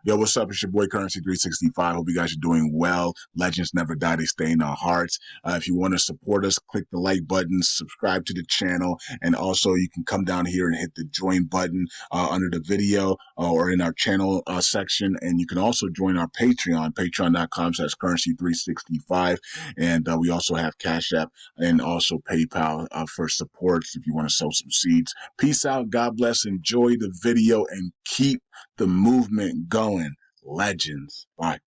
Yo, what's up? It's your boy Currency 365. Hope you guys are doing well. Legends never die. They stay in our hearts. If you want to support us, click the like button, subscribe to the channel, and also you can come down here and hit the join button under the video or in our channel section. And you can also join our Patreon, patreon.com/currency365. And we also have Cash App and also PayPal for support if you want to sow some seeds. Peace out. God bless. Enjoy the video and keep the movement going. Legends. Bye.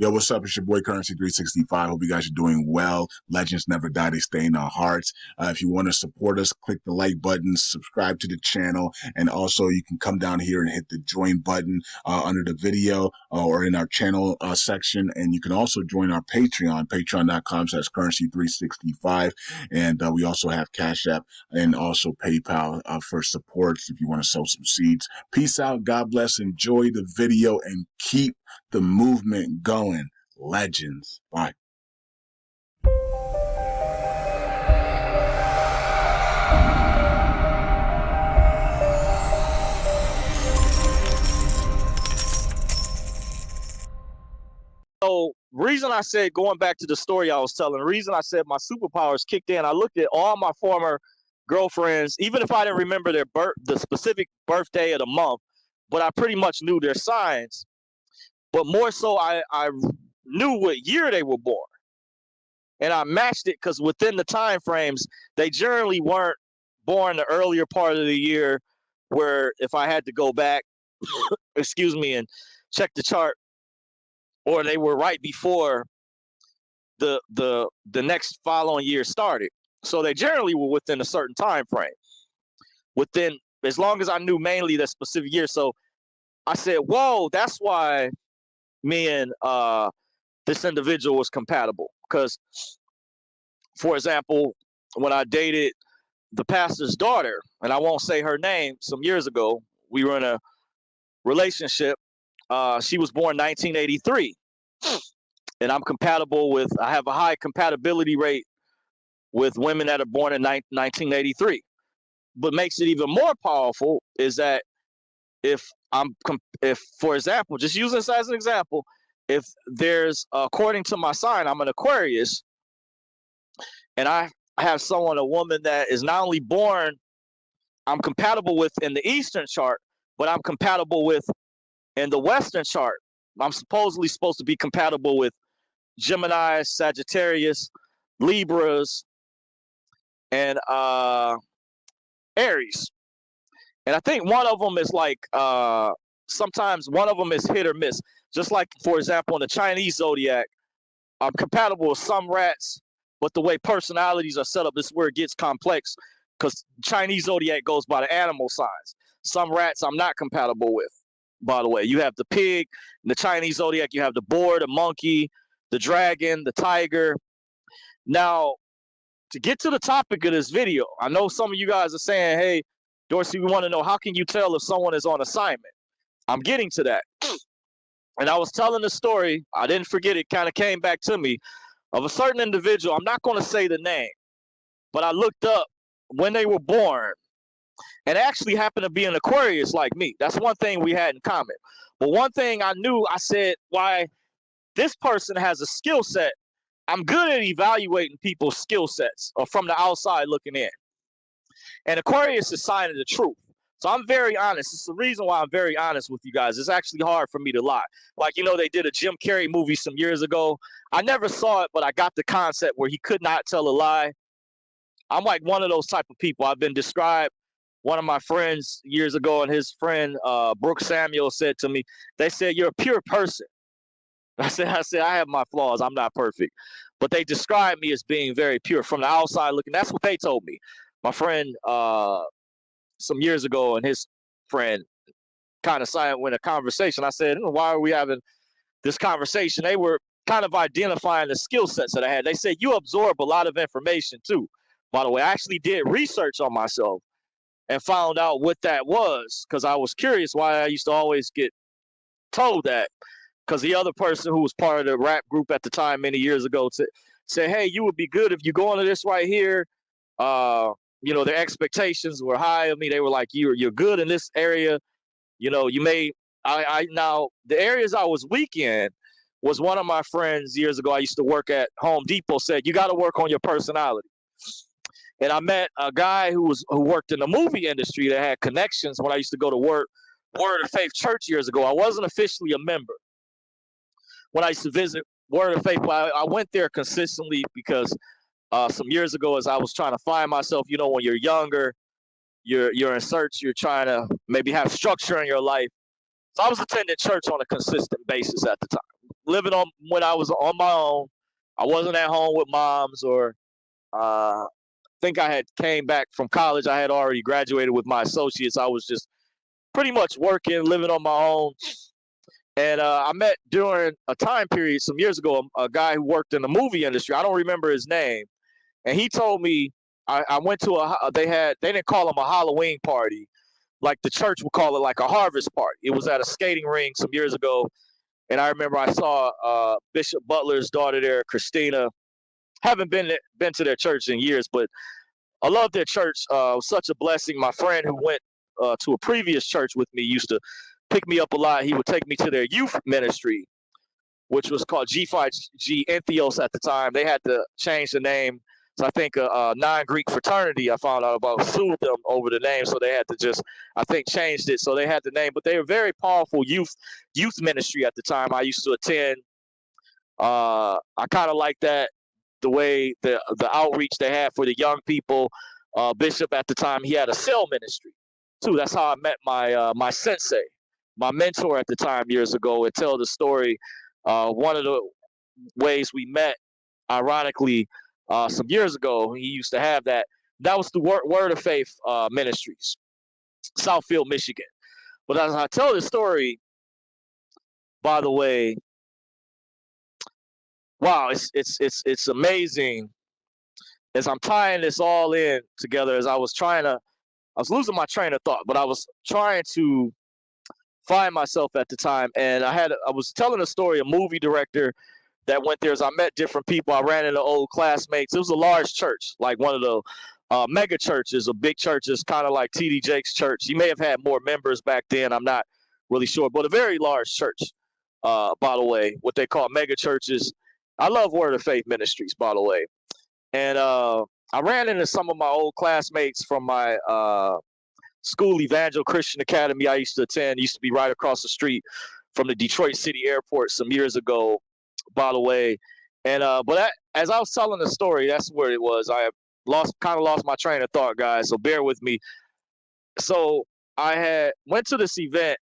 Yo, what's up? It's your boy Currency 365. Hope you guys are doing well. Legends never die. They stay in our hearts. If you want to support us, click the like button, subscribe to the channel, and also you can come down here and hit the join button under the video or in our channel section. And you can also join our Patreon, patreon.com/currency365. And we also have Cash App and also PayPal for support if you want to sow some seeds. Peace out. God bless. Enjoy the video and keep the movement going. Legends. Bye. So reason I said, going back to the story I was telling, the reason I said my superpowers kicked in, I looked at all my former girlfriends, even if I didn't remember the specific birthday of the month, but I pretty much knew their signs. But more so, I knew what year they were born. And I matched it because within the time frames, they generally weren't born the earlier part of the year, where if I had to go back, excuse me, and check the chart, or they were right before the next following year started. So they generally were within a certain time frame. Within, as long as I knew mainly that specific year. So I said, whoa, that's why me and this individual was compatible. Because, for example, when I dated the pastor's daughter, and I won't say her name, some years ago, we were in a relationship. She was born 1983. And I'm compatible with, I have a high compatibility rate with women that are born in 1983. But makes it even more powerful is that if, for example, just use this as an example, if there's, according to my sign, I'm an Aquarius, and I have a woman that is not only born, I'm compatible with in the Eastern chart, but I'm compatible with in the Western chart. I'm supposedly supposed to be compatible with Gemini, Sagittarius, Libras, and Aries. And I think one of them is like, sometimes one of them is hit or miss. Just like, for example, in the Chinese zodiac, I'm compatible with some rats, but the way personalities are set up, this is where it gets complex, because Chinese zodiac goes by the animal signs. Some rats I'm not compatible with, by the way. You have the pig, in the Chinese zodiac, you have the boar, the monkey, the dragon, the tiger. Now, to get to the topic of this video, I know some of you guys are saying, hey, Dorsey, we want to know, how can you tell if someone is on assignment? I'm getting to that. And I was telling the story, I didn't forget, it kind of came back to me, of a certain individual. I'm not going to say the name, but I looked up when they were born, and it actually happened to be an Aquarius like me. That's one thing we had in common. But one thing I knew, I said, why this person has a skill set. I'm good at evaluating people's skill sets, or from the outside looking in. And Aquarius is sign of the truth. So I'm very honest. It's the reason why I'm very honest with you guys. It's actually hard for me to lie. Like, you know, they did a Jim Carrey movie some years ago. I never saw it, but I got the concept where he could not tell a lie. I'm like one of those type of people. I've been described, one of my friends years ago, and his friend, Brooke Samuel, said to me, they said, you're a pure person. I said, I have my flaws. I'm not perfect. But they described me as being very pure from the outside looking. That's what they told me. My friend, some years ago, and his friend kind of signed with a conversation. I said, why are we having this conversation? They were kind of identifying the skill sets that I had. They said, you absorb a lot of information too. By the way, I actually did research on myself and found out what that was, because I was curious why I used to always get told that. Because the other person who was part of the rap group at the time many years ago said, hey, you would be good if you go into this right here. You know, their expectations were high of me. They were like, you're good in this area. You know, you may I now the areas I was weak in was one of my friends years ago. I used to work at Home Depot. Said you got to work on your personality. And I met a guy who worked in the movie industry that had connections when I used to go to work Word of Faith Church years ago. I wasn't officially a member when I used to visit Word of Faith, but I went there consistently because some years ago, as I was trying to find myself, you know, when you're younger, you're in search, you're trying to maybe have structure in your life. So I was attending church on a consistent basis at the time, living on when I was on my own. I wasn't at home with moms or think I had came back from college. I had already graduated with my associates. I was just pretty much working, living on my own. And I met during a time period some years ago a guy who worked in the movie industry. I don't remember his name, and he told me I went to they didn't call them a Halloween party like the church would call it, like a harvest party. It was at a skating ring some years ago, and I remember I saw Bishop Butler's daughter there, Christina. Haven't been to their church in years, but I love their church. It was such a blessing. My friend who went to a previous church with me used to pick me up a lot. He would take me to their youth ministry, which was called G5G Entheos at the time. They had to change the name. So I think a non-Greek fraternity I found out about sued them over the name. So they had to just, I think, changed it. So they had the name. But they were very powerful youth ministry at the time. I used to attend. I kind of like that, the way the outreach they had for the young people. Bishop at the time, he had a cell ministry too. That's how I met my sensei, my mentor at the time years ago. And tell the story. One of the ways we met, ironically, some years ago, he used to have that. That was the Word of Faith Ministries, Southfield, Michigan. But as I tell the story, by the way, wow, it's amazing as I'm tying this all in together. As I was losing my train of thought, but I was trying to find myself at the time, and I was telling a story, a movie director that went there. As I met different people, I ran into old classmates. It was a large church, like one of the mega churches, a big churches, kind of like T.D. Jakes' church. He may have had more members back then. I'm not really sure, but a very large church. By the way, what they call mega churches. I love Word of Faith Ministries, by the way. And I ran into some of my old classmates from my school, Evangel Christian Academy. I used to attend. Used to be right across the street from the Detroit City Airport some years ago, by the way. And as I was telling the story, that's where it was. I kind of lost my train of thought, guys. So bear with me. So I went to this event,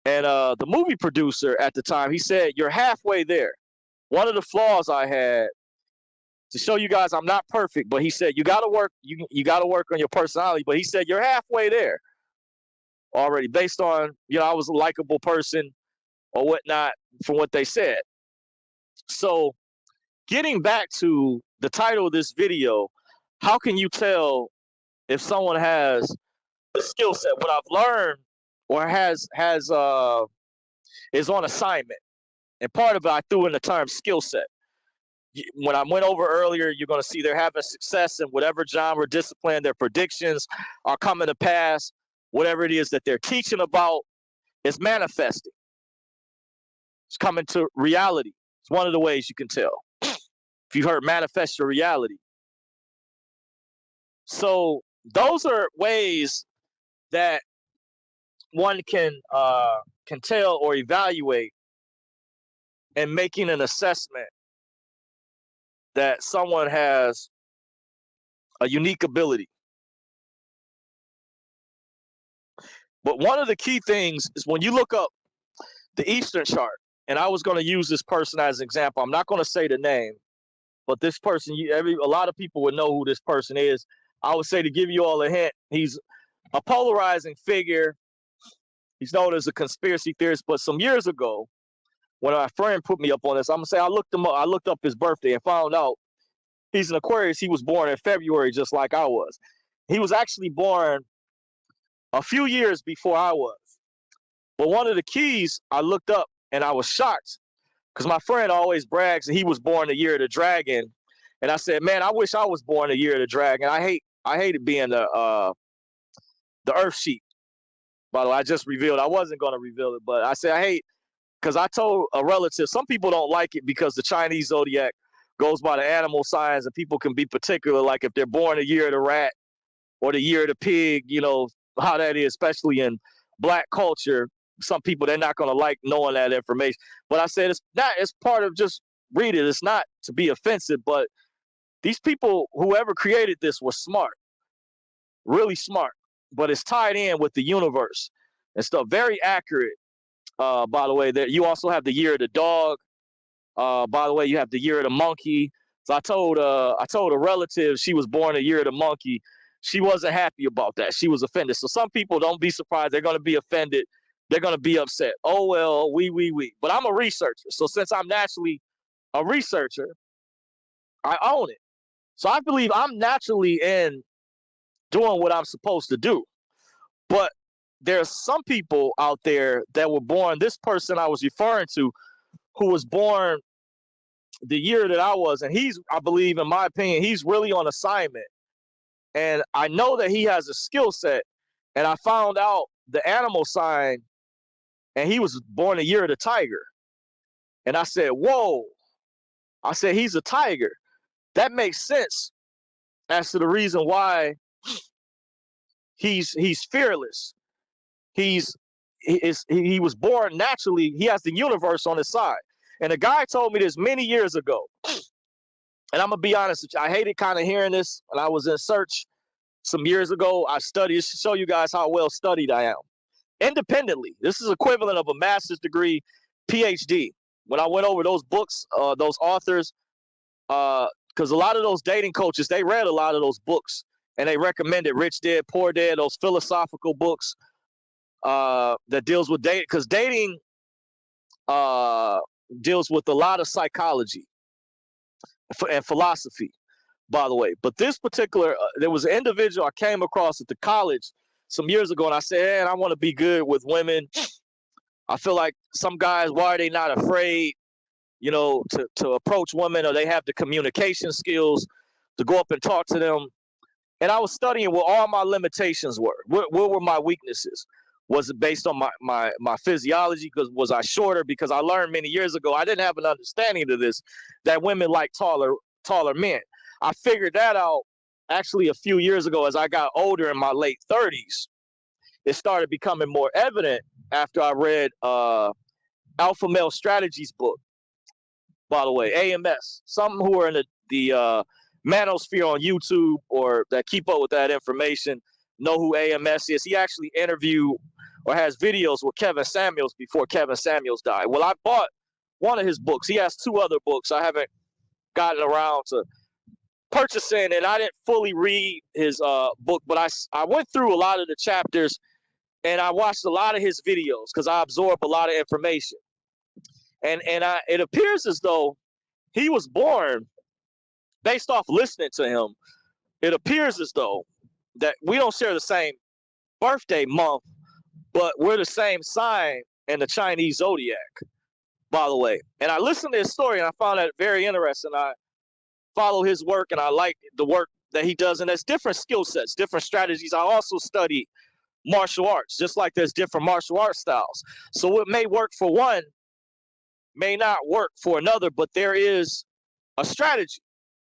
and the movie producer at the time, he said, "You're halfway there." One of the flaws I had, to show you guys I'm not perfect, but he said you got to work. You got to work on your personality. But he said you're halfway there already, based on I was a likable person or whatnot from what they said. So getting back to the title of this video, how can you tell if someone has the skill set? What I've learned or is on assignment, and part of it I threw in the term skill set. When I went over earlier, you're going to see they're having success in whatever genre, discipline. Their predictions are coming to pass. Whatever it is that they're teaching about is manifesting. It's coming to reality. It's one of the ways you can tell. If you heard manifest your reality. So those are ways that one can tell or evaluate and making an assessment that someone has a unique ability. But one of the key things is when you look up the Eastern chart, and I was going to use this person as an example. I'm not going to say the name, but this person, a lot of people would know who this person is. I would say, to give you all a hint, he's a polarizing figure. He's known as a conspiracy theorist. But some years ago, when my friend put me up on this, I'm going to say I looked him up. I looked up his birthday and found out he's an Aquarius. He was born in February, just like I was. He was actually born a few years before I was. But one of the keys I looked up, and I was shocked, because my friend always brags that he was born the year of the dragon. And I said, man, I wish I was born the year of the dragon. I hated being the earth sheep. By the way, I just revealed. I wasn't going to reveal it, but I said I hate because I told a relative. Some people don't like it because the Chinese zodiac goes by the animal signs, and people can be particular. Like if they're born a year of the rat or the year of the pig, you know how that is, especially in black culture. Some people, they're not going to like knowing that information. But I said it's not. It's part of just read it. It's not to be offensive, but these people, whoever created this, was smart, really smart. But it's tied in with the universe and stuff. Very accurate. By the way, that you also have the year of the dog. By the way, you have the year of the monkey. So I told a relative she was born a year of the monkey. She wasn't happy about that. She was offended. So some people, don't be surprised. They're going to be offended. They're going to be upset. Oh, well, we. But I'm a researcher. So since I'm naturally a researcher, I own it. So I believe I'm naturally in doing what I'm supposed to do. But there's some people out there that were born, this person I was referring to, who was born the year that I was, and he's, I believe, in my opinion, he's really on assignment. And I know that he has a skill set. And I found out the animal sign, and he was born the year of the tiger. And I said, whoa. I said, he's a tiger. That makes sense as to the reason why he's fearless. He was born naturally. He has the universe on his side. And a guy told me this many years ago. And I'm going to be honest with you. I hated kind of hearing this. When I was in search some years ago, I studied. To show you guys how well studied I am. Independently. This is equivalent of a master's degree, PhD. When I went over those books, those authors, because a lot of those dating coaches, they read a lot of those books. And they recommended Rich Dad, Poor Dad, those philosophical books that deals with dating. Because dating deals with a lot of psychology and philosophy, by the way. But this particular, there was an individual I came across at the college some years ago, and I said, hey, I want to be good with women. I feel like some guys, why are they not afraid, you know, to approach women, or they have the communication skills to go up and talk to them. And I was studying what all my limitations were. What were my weaknesses? Was it based on my physiology? Because was I shorter? Because I learned many years ago, I didn't have an understanding of this, that women like taller men. I figured that out actually a few years ago as I got older, in my late 30s. It started becoming more evident after I read Alpha Male Strategies book, by the way, AMS. Some who are in the manosphere on YouTube or that keep up with that information know who AMS is. He actually interviewed or has videos with Kevin Samuels before Kevin Samuels died. Well, I bought one of his books. He has two other books I haven't gotten around to purchasing, and I didn't fully read his book, but I went through a lot of the chapters, and I watched a lot of his videos because I absorb a lot of information. And it appears as though he was born based off listening to him. It appears as though that we don't share the same birthday month, but we're the same sign in the Chinese zodiac, by the way. And I listened to his story, and I found that very interesting. I follow his work, and I like the work that he does. And there's different skill sets, different strategies. I also study martial arts, just like there's different martial art styles. So what may work for one may not work for another, but there is a strategy.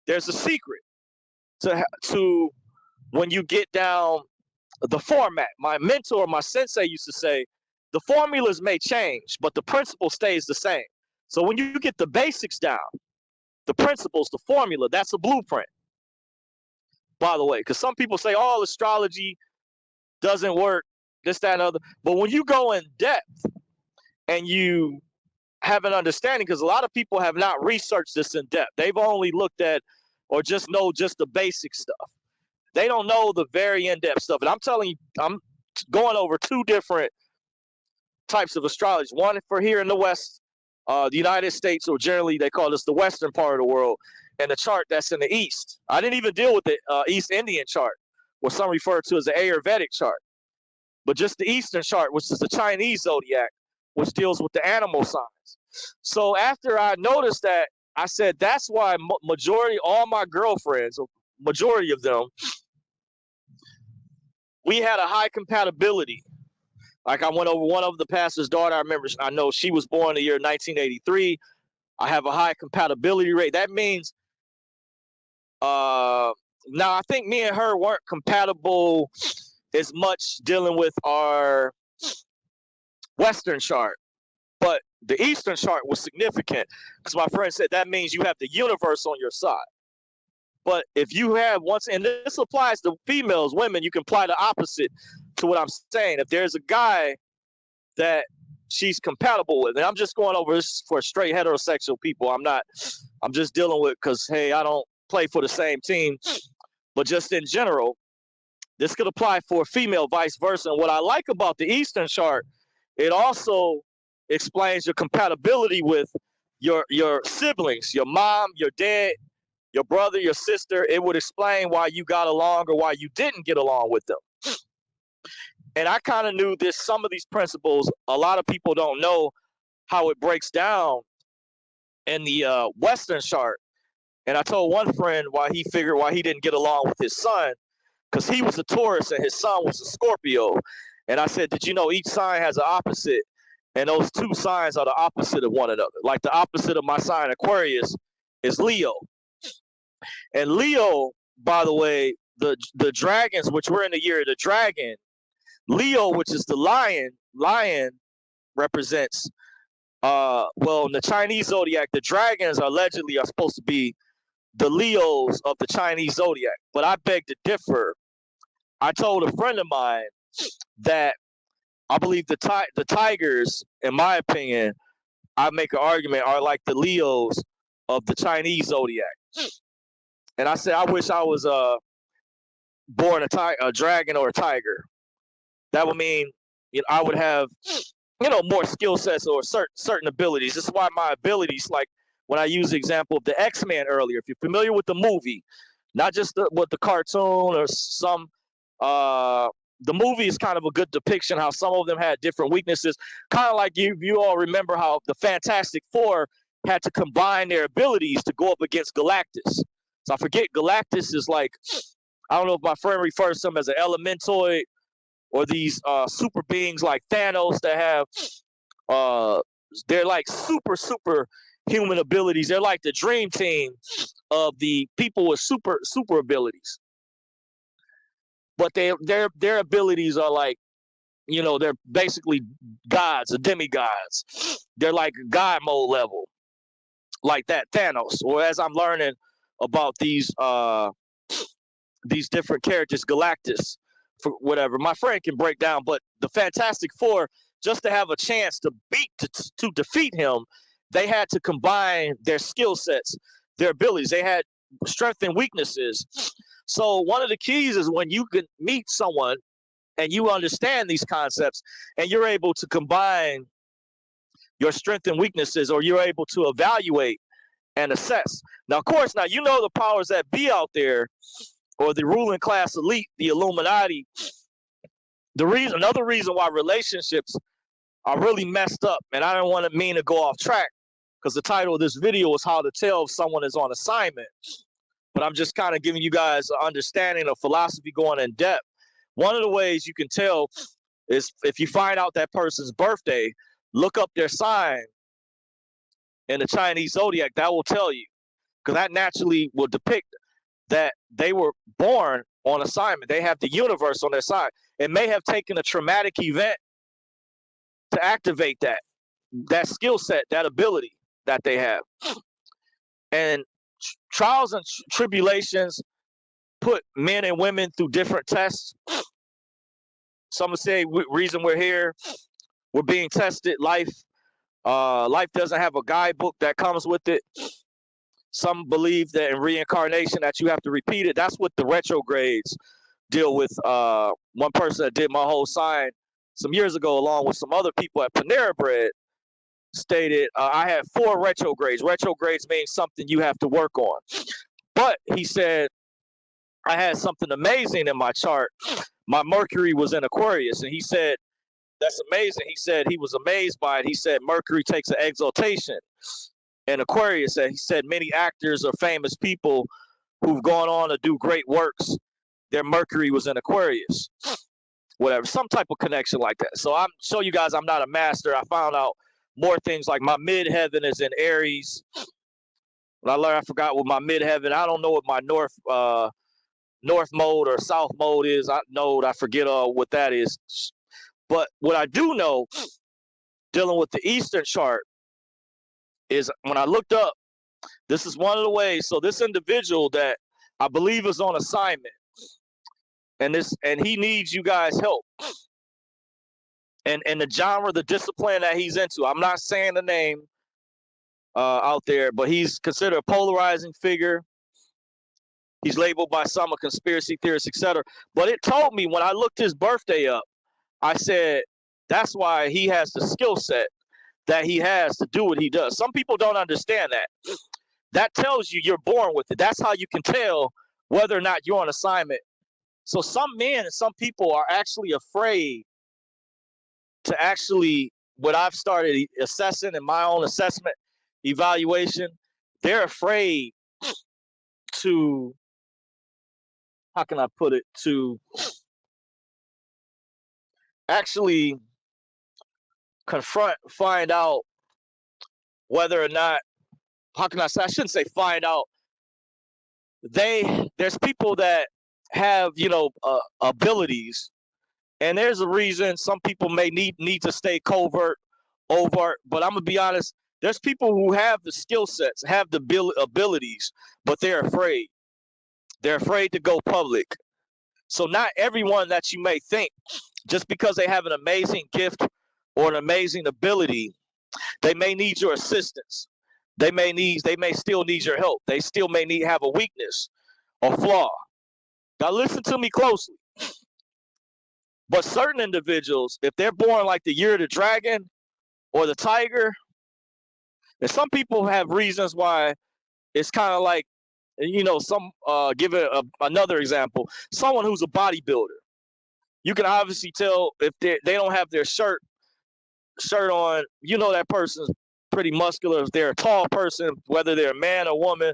There's a secret to when you get down the format. My mentor, my sensei used to say, the formulas may change, but the principle stays the same. So when you get the basics down, the principles, the formula, that's a blueprint, by the way. Because some people say, oh, astrology doesn't work, this, that, and other. But when you go in depth and you have an understanding, because a lot of people have not researched this in depth. They've only looked at or just know just the basic stuff. They don't know the very in-depth stuff. And I'm telling you, I'm going over two different types of astrology. One for here in the West, the United States, or generally they call this the Western part of the world, and the chart that's in the East. I didn't even deal with the East Indian chart, what some refer to as the Ayurvedic chart, but just the Eastern chart, which is the Chinese zodiac, which deals with the animal signs. So after I noticed that, I said, that's why all my girlfriends, majority of them, we had a high compatibility Like I went over one of the pastor's daughter. I know she was born in the year 1983. I have a high compatibility rate. That means now I think me and her weren't compatible as much dealing with our Western chart, but the Eastern chart was significant because my friend said that means you have the universe on your side. But if you have and this applies to females, women, you can apply the opposite to what I'm saying. If there's a guy that she's compatible with, and I'm just going over this for straight heterosexual people. I'm just dealing with, because, hey, I don't play for the same team, but just in general, this could apply for a female, vice versa. And what I like about the Eastern chart, it also explains your compatibility with your siblings, your mom, your dad, your brother, your sister. It would explain why you got along or why you didn't get along with them. And I kind of knew some of these principles. A lot of people don't know how it breaks down in the Western chart. And I told one friend why he didn't get along with his son, because he was a Taurus and his son was a Scorpio. And I said, did you know each sign has an opposite? And those two signs are the opposite of one another. Like the opposite of my sign, Aquarius, is Leo. And Leo, by the way, the dragons, which we're in the year of the dragon, Leo, which is the lion represents, in the Chinese zodiac, the dragons allegedly are supposed to be the Leos of the Chinese zodiac. But I beg to differ. I told a friend of mine that I believe the tigers, in my opinion, I make an argument, are like the Leos of the Chinese zodiac. And I said, I wish I was born a dragon or a tiger. That would mean, I would have, more skill sets or certain abilities. This is why my abilities, like when I used the example of the X-Men earlier, if you're familiar with the movie, not just with the cartoon or some, the movie is kind of a good depiction how some of them had different weaknesses. Kind of like you all remember how the Fantastic Four had to combine their abilities to go up against Galactus. So I forget, Galactus is like, I don't know if my friend refers to him as an elementoid, or these super beings like Thanos that have, they're like super human abilities. They're like the dream team of the people with super abilities. But their abilities are like, they're basically gods or demigods. They're like God mode level, like that Thanos. Or as I'm learning about these different characters, Galactus, for whatever, my friend can break down. But the Fantastic Four, just to have a chance to defeat him, they had to combine their skill sets, their abilities. They had strengths and weaknesses. So one of the keys is when you can meet someone and you understand these concepts and you're able to combine your strengths and weaknesses, or you're able to evaluate and assess. Now, of course, the powers that be out there, or the ruling class elite, the Illuminati. Another reason why relationships are really messed up, and I don't want to mean to go off track, because the title of this video is how to tell if someone is on assignment. But I'm just kind of giving you guys an understanding of philosophy going in depth. One of the ways you can tell is if you find out that person's birthday, look up their sign in the Chinese zodiac. That will tell you, because that naturally will depict that they were born on assignment. They have the universe on their side. It may have taken a traumatic event to activate that skill set, that ability that they have. And trials and tribulations put men and women through different tests. Some would say reason we're here, we're being tested. Life doesn't have a guidebook that comes with it. Some believe that in reincarnation that you have to repeat it. That's what the retrogrades deal with. One person that did my whole sign some years ago, along with some other people at Panera Bread, stated I had 4 retrogrades. Retrogrades means something you have to work on. But he said I had something amazing in my chart. My Mercury was in Aquarius, and he said, that's amazing. He said he was amazed by it. He said Mercury takes an exaltation in Aquarius, and he said many actors or famous people who've gone on to do great works, their Mercury was in Aquarius. whatever, some type of connection like that. So I'm show you guys I'm not a master. I found out more things like my midheaven is in Aries. When I learned, I forgot what my midheaven. I don't know what my north mode or south mode is. I forget what that is. But what I do know, dealing with the Eastern chart, is when I looked up, this is one of the ways. So this individual that I believe is on assignment, and he needs you guys' help. And the genre, the discipline that he's into. I'm not saying the name out there, but he's considered a polarizing figure. He's labeled by some a conspiracy theorist, etc. But it told me when I looked his birthday up, I said, that's why he has the skill set that he has to do what he does. Some people don't understand that. That tells you you're born with it. That's how you can tell whether or not you're on assignment. So some men and some people are actually afraid to actually, what I've started assessing in my own assessment evaluation, they're afraid to, how can I put it, to actually confront, find out whether or not, how can I say, I shouldn't say find out. There's people that have, abilities, and there's a reason some people may need to stay covert, overt, but I'm gonna be honest, there's people who have the skill sets, have the abilities, but they're afraid. They're afraid to go public. So not everyone that you may think, just because they have an amazing gift or an amazing ability, they may need your assistance. They may still need your help. They still may have a weakness or flaw. Now listen to me closely. But certain individuals, if they're born like the year of the dragon or the tiger, and some people have reasons why it's kind of like, some give it another example. Someone who's a bodybuilder, you can obviously tell if they don't have their shirt on. That person's pretty muscular. If they're a tall person, whether they're a man or woman,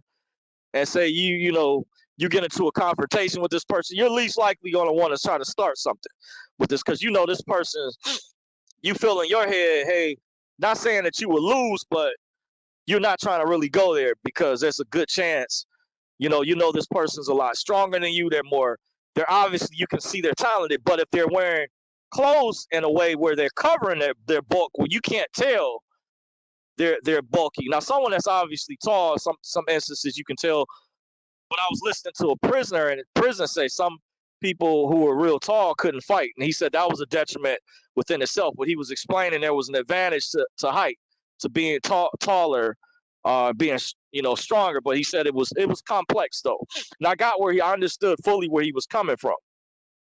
and say you get into a confrontation with this person, you're least likely going to want to try to start something with this, because this person, you feel in your head, hey, not saying that you will lose, but you're not trying to really go there because there's a good chance, this person's a lot stronger than you. They're obviously, you can see they're talented, but if they're wearing clothes in a way where they're covering their bulk, well, you can't tell they're bulky. Now, someone that's obviously tall, some instances you can tell. But I was listening to a prisoner, and the prisoner say some people who were real tall couldn't fight, and he said that was a detriment within itself. But he was explaining there was an advantage to height, to being taller, being stronger. But he said it was complex though, and I understood fully where he was coming from.